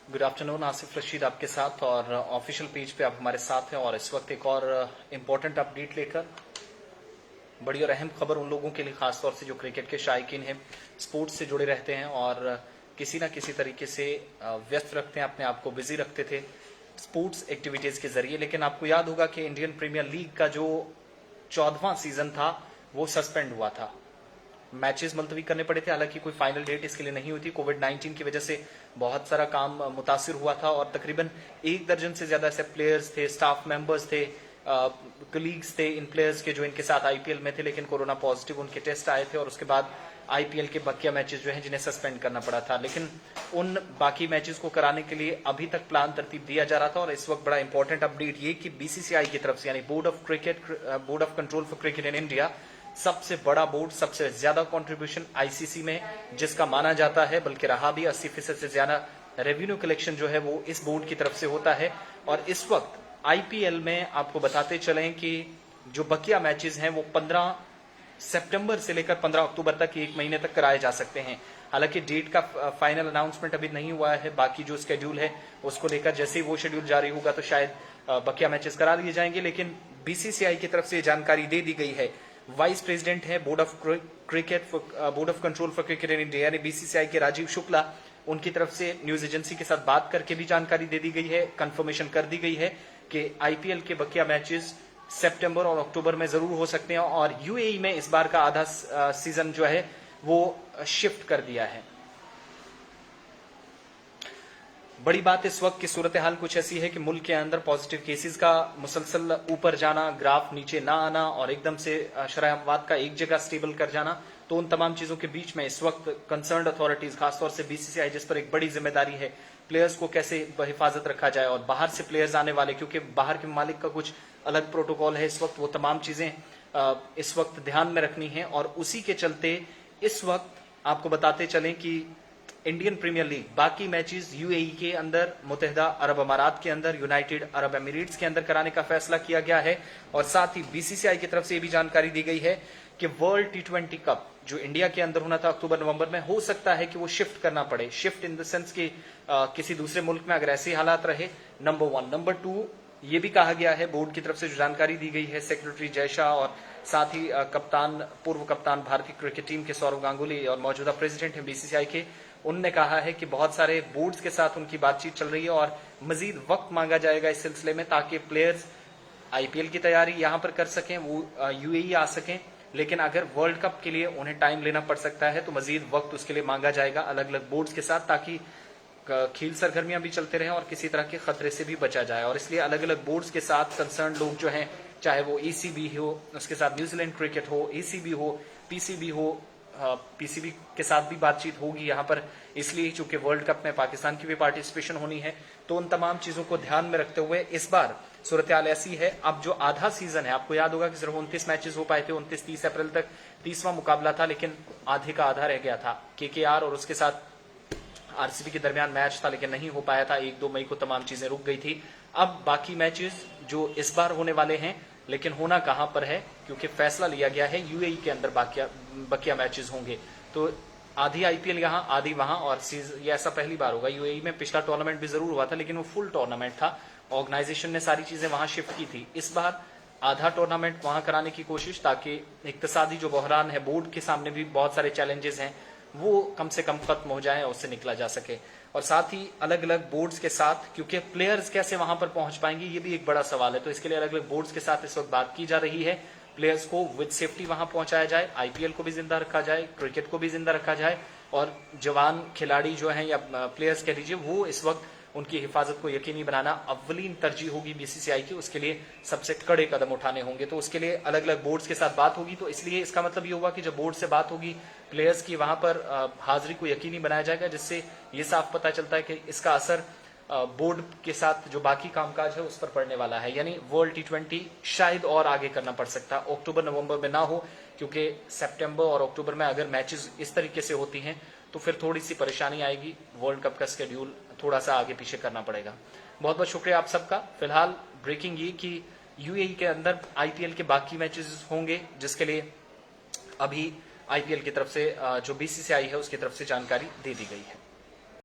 Good afternoon, Asif Rashid आपके साथ और ऑफिशियल पेज पे आप हमारे साथ हैं। और इस वक्त एक और इम्पोर्टेंट अपडेट लेकर बड़ी और अहम खबर उन लोगों के लिए, खासतौर से जो क्रिकेट के शायकीन हैं, स्पोर्ट्स से जुड़े रहते हैं और किसी ना किसी तरीके से व्यस्त रखते हैं, अपने आप को बिजी रखते थे स्पोर्ट्स एक्टिविटीज़ के जरिए। लेकिन आपको याद होगा कि इंडियन प्रीमियर लीग का जो 14वां सीजन था वो सस्पेंड हुआ था, मैचेस मुलतवी करने पड़े थे। हालांकि कोई फाइनल डेट इसके लिए नहीं हुई थी। कोविड-19 की वजह से बहुत सारा काम मुतासिर हुआ था और तकरीबन 1 दर्जन से ज्यादा ऐसे प्लेयर्स थे, स्टाफ मेंबर्स थे, कलीग्स थे इन प्लेयर्स के जो इनके साथ आईपीएल में थे, लेकिन कोरोना पॉजिटिव उनके टेस्ट आए थे और उसके बाद आईपीएल के बकिया मैचेस जो हैं जिन्हें सस्पेंड करना पड़ा था। लेकिन उन बाकी मैचेस को कराने के लिए अभी तक प्लान तरतीब दिया जा रहा था। और इस वक्त बड़ा इंपॉर्टेंट अपडेट ये कि बीसीसीआई की तरफ से, यानी board of control for cricket in India, सबसे बड़ा बोर्ड, सबसे ज्यादा कंट्रीब्यूशन आईसीसी में जिसका माना जाता है, बल्कि रहा भी 80% से ज्यादा रेवेन्यू कलेक्शन जो है वो इस बोर्ड की तरफ से होता है। और इस वक्त आईपीएल में आपको बताते चलें कि जो बकिया मैचेस हैं वो 15 सितंबर से लेकर 15 अक्टूबर तक, 1 महीने तक कराए जा सकते हैं। हालांकि डेट का फाइनल अनाउंसमेंट अभी नहीं हुआ है। बाकी जो शेड्यूल है उसको लेकर जैसे ही वो शेड्यूल जारी होगा तो शायद बकिया मैचेस करा लिए जाएंगे। लेकिन बीसीसीआई की तरफ से जानकारी दे दी गई है। वाइस प्रेसिडेंट है board of control for cricket in India यानी बीसीसीआई के राजीव शुक्ला, उनकी तरफ से न्यूज एजेंसी के साथ बात करके भी जानकारी दे दी गई है, कंफर्मेशन कर दी गई है कि आईपीएल के बकिया मैचेस सितंबर और अक्टूबर में जरूर हो सकते हैं। और यूएई में इस बार का आधा सीजन जो है वो शिफ्ट कर दिया है। बड़ी बात इस वक्त की सूरत हाल कुछ ऐसी है कि मुल्क के अंदर पॉजिटिव केसेस का मुसलसल ऊपर जाना, ग्राफ नीचे ना आना और एकदम से शरह अमवात का एक जगह स्टेबल कर जाना। तो उन तमाम चीजों के बीच में इस वक्त कंसर्न्ड अथॉरिटीज, खासतौर से बीसीसीआई, जिस पर एक बड़ी जिम्मेदारी है प्लेयर्स को कैसे हिफाजत रखा जाए और बाहर से प्लेयर्स आने वाले, क्योंकि बाहर के ममालिक का कुछ अलग प्रोटोकॉल है इस वक्त, वो तमाम चीजें इस वक्त ध्यान में रखनी है। और उसी के चलते इस वक्त आपको बताते चलें कि इंडियन प्रीमियर लीग बाकी मैचेस यूएई के अंदर, मुत्तहिदा अरब अमारात के अंदर, यूनाइटेड अरब एमिरेट्स के अंदर कराने का फैसला किया गया है। और साथ ही बीसीसीआई की तरफ से भी जानकारी दी गई है कि वर्ल्ड टी20 कप जो इंडिया के अंदर होना था अक्टूबर नवंबर में, हो सकता है कि वो शिफ्ट करना पड़े। शिफ्ट इन द सेंस कि किसी दूसरे मुल्क में अगर ऐसे हालात रहे, नंबर 1। नंबर 2, ये भी कहा गया है बोर्ड की तरफ से जो जानकारी दी गई है, सेक्रेटरी जय शाह और साथ ही पूर्व कप्तान भारतीय क्रिकेट टीम के सौरव गांगुली और मौजूदा प्रेसिडेंट हैं बीसीसीआई के, उनने कहा है कि बहुत सारे बोर्ड्स के साथ उनकी बातचीत चल रही है और मजीद वक्त मांगा जाएगा इस सिलसिले में, ताकि प्लेयर्स आईपीएल की तैयारी यहां पर कर सकें, वो यूएई आ सकें। लेकिन अगर वर्ल्ड कप के लिए उन्हें टाइम लेना पड़ सकता है तो मजीद वक्त उसके लिए मांगा जाएगा अलग अलग बोर्ड्स के साथ, ताकि खेल सरगर्मियां भी चलते रहें और किसी तरह के खतरे से भी बचा जाए। और इसलिए अलग अलग बोर्ड्स के साथ कंसर्न लोग जो हैं, चाहे वो ईसीबी हो, उसके साथ न्यूजीलैंड क्रिकेट हो, एसीबी हो, पीसीबी हो, पीसीबी के साथ भी बातचीत होगी यहाँ पर, इसलिए चूंकि वर्ल्ड कप में पाकिस्तान की भी पार्टिसिपेशन होनी है। तो उन तमाम चीजों को ध्यान में रखते हुए इस बार सूरत हाल ऐसी है। अब जो आधा सीजन है, आपको याद होगा कि सिर्फ 29 मैचेस हो पाए थे, 29-30 अप्रैल तक 30वां मुकाबला था, लेकिन आधे का आधा रह गया था। केकेआर और उसके साथ आरसीबी के दरमियान मैच था, लेकिन नहीं हो पाया था। 1-2 मई को तमाम चीजें रुक गई थी। अब बाकी मैचेस जो इस बार होने वाले हैं, लेकिन होना कहां पर है, क्योंकि फैसला लिया गया है यूएई के अंदर बकिया मैचेस होंगे। तो आधी आईपीएल यहां, आधी वहां। और ये ऐसा पहली बार होगा यूएई में। पिछला टूर्नामेंट भी जरूर हुआ था, लेकिन वो फुल टूर्नामेंट था, ऑर्गेनाइजेशन ने सारी चीजें वहां शिफ्ट की थी। इस बार आधा टूर्नामेंट वहां कराने की कोशिश, ताकि इक्तसादी जो बहरान है, बोर्ड के सामने भी बहुत सारे चैलेंजेस हैं, वो कम से कम खत्म हो जाए और उससे निकला जा सके। और साथ ही अलग अलग बोर्ड्स के साथ, क्योंकि प्लेयर्स कैसे वहां पर पहुंच पाएंगे ये भी एक बड़ा सवाल है, तो इसके लिए अलग अलग बोर्ड्स के साथ इस वक्त बात की जा रही है। प्लेयर्स को विद सेफ्टी वहां पहुंचाया जाए, आईपीएल को भी जिंदा रखा जाए, क्रिकेट को भी जिंदा रखा जाए, और जवान खिलाड़ी जो हैं या प्लेयर्स कह लीजिए, वो इस वक्त उनकी हिफाजत को यकीनी बनाना अव्वलीन तरजीह होगी बीसीसीआई की। उसके लिए सबसे कड़े कदम उठाने होंगे, तो उसके लिए अलग अलग बोर्ड्स के साथ बात होगी। तो इसलिए इसका मतलब ये होगा कि जब बोर्ड से बात होगी, प्लेयर्स की वहां पर हाजिरी को यकीनी बनाया जाएगा, जिससे ये साफ पता चलता है कि इसका असर बोर्ड के साथ जो बाकी कामकाज है उस पर पड़ने वाला है। यानी वर्ल्ड टी20 शायद और आगे करना पड़ सकता है, अक्टूबर नवंबर में ना हो, क्योंकि सितंबर और अक्टूबर में अगर मैचेस इस तरीके से होती हैं तो फिर थोड़ी सी परेशानी आएगी। वर्ल्ड कप का शेड्यूल थोड़ा सा आगे पीछे करना पड़ेगा। बहुत बहुत शुक्रिया आप सबका। फिलहाल ब्रेकिंग ये कि यूएई के अंदर आईपीएल के बाकी मैचेस होंगे, जिसके लिए अभी आईपीएल की तरफ से जो बीसीसीआई है उसकी तरफ से जानकारी दे दी गई है।